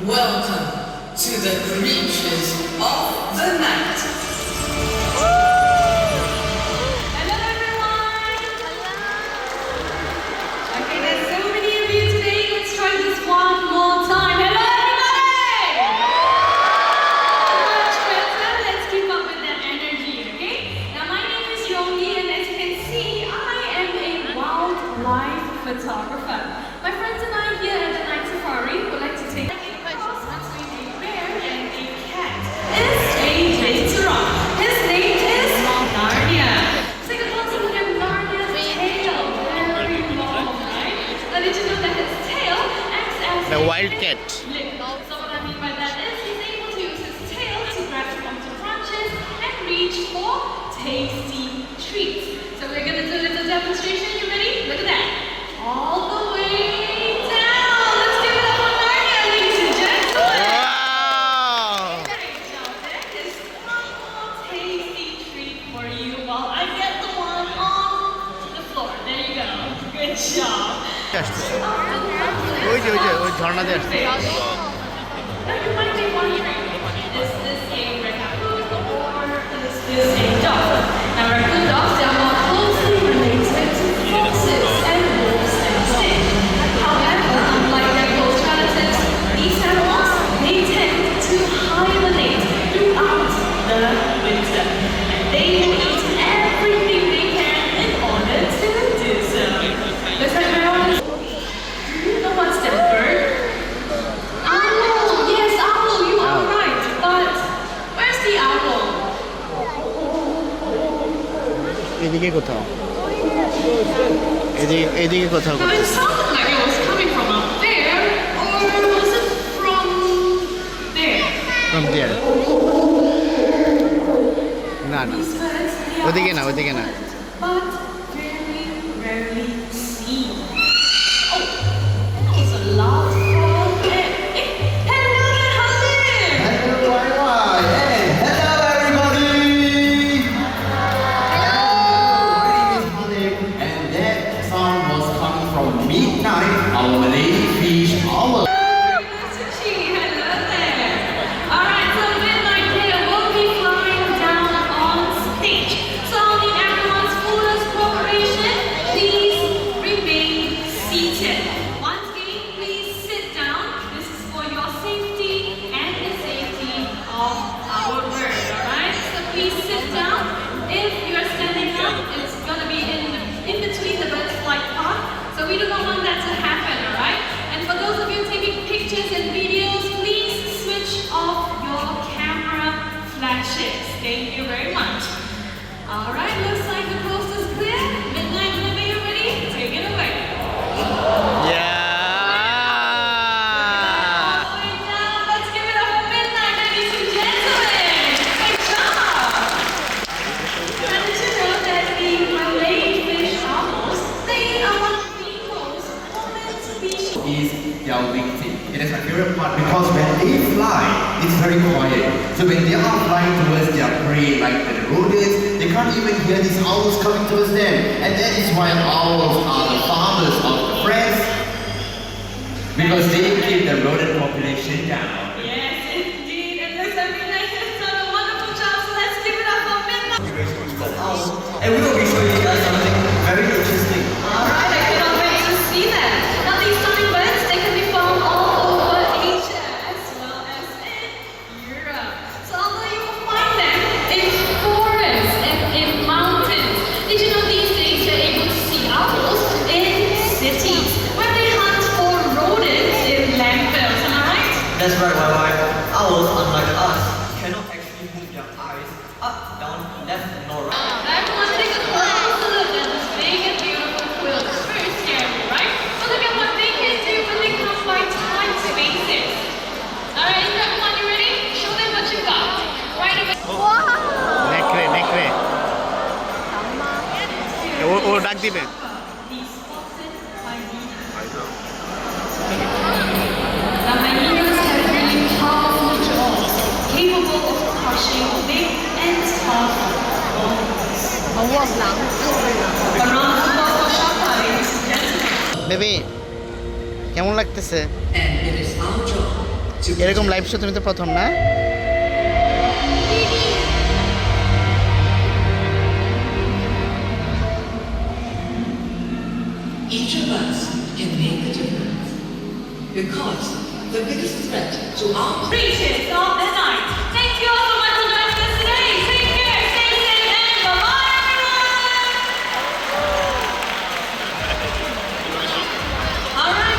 Welcome to the creatures of the night. Hello everyone! Okay, there's so many of you today. Let's try this one more time. Hello everybody! Much better. Let's keep up with that energy, okay? Now my name is Yongi and as you can see, I am a wildlife photographer. My friends and I here at the Night Safari would like to take a cross between a bear and a cat. Is AJ Turon. His name is Narnia. Take a closer look at Narnia's tail. Very long, right? Now did you know that his tail acts as The a wildcat. lip? So what I mean by that is he's able to use his tail to grasp onto branches and reach for tasty treats. So we're gonna do a little demonstration. You ready? Look at that. All the way down. Let's give it up for Narnia, ladies and gentlemen. Wow! Great job. There is one more tasty treat for you while I get the one on the floor. There you go. Good job. ওই যে ওই ঝর্ণা দিয়ে আসছে Now you might be wondering, is this a raccoon or is this a dog? Now raccoon dogs are more closely related to foxes and wolves instead. However, unlike their close relatives, these animals, they tend to hibernate throughout the winter. And they will eat everything they can in order to do so. Looks like my own. Do you know what's that bird? Owl! Yes, owl, you are right. But where's the owl? এদিকে কোথাও এদিকে কোথাও Now it sounded like it was coming from up there, or was it from there? from there না না These birds, they are ওদিকে না ওদিকে না but very rarely seen. Oh, that was a loud call. Hello there, Hamid! Hello everybody! And that sound was coming from midnight, our Malay fish hour. Sushi, hello there. Alright, so Midnight Here will be flying down on stage. So I'll need everyone's fullest cooperation. Please remain seated. Once again, please sit down. This is for your safety and the safety of our bird, alright? So please sit down. If you're standing up, it's gonna be in between the bird's flight path. So we do not want that to happen, alright? And for those of you taking pictures and videos, please switch off your camera flashes. Thank you very much. Alright, looks like the coast is clear. Midnight, whenever you're ready, take it away. All the way down. Let's give it up for Midnight, ladies and gentlemen. Good job. Now, did you know that the Malay fish owls, they are one of the most common species? Is their victim. It is my favorite part because when they fly, it's very quiet. So when they are flying towards their prey, like the rodents, they can't even hear these owls coming towards them. And that is why owls are the farmers of the forest. Because they keep the rodent population down. Yes, indeed. And looks like Midnight has done a wonderful job, so let's give it up for Midnight. And we will be showing you guys something very interesting. Alright, I cannot wait to see that. Now these stunning birds, they can be found all over Asia as well as in Europe. So although you will find them in forests and in mountains, did you know these days you're able to see owls in cities where they hunt for rodents in landfills, am I right? That's right, my wife. Owls, unlike us, cannot actually move their eyes up, down, left, nor right. Everyone take a closer look at this big and beautiful quill. It's very scary, right? But look at what they can do when they come by tight spaces. Alright, everyone, you ready? Show them what you got. Right away. নেকড়ে ও ডাক দিবে The spotted hyena. Now, hyenas have really powerful jaws, capable of crushing big and tough bones. A round of applause for Shaka, ladies and gentlemen. Baby কেমন লাগতেছে And it is our job to এরকম live show তুমি তো প্রথম না? each of us can make a difference. Because the biggest threat to our Creatures of the night, thank you all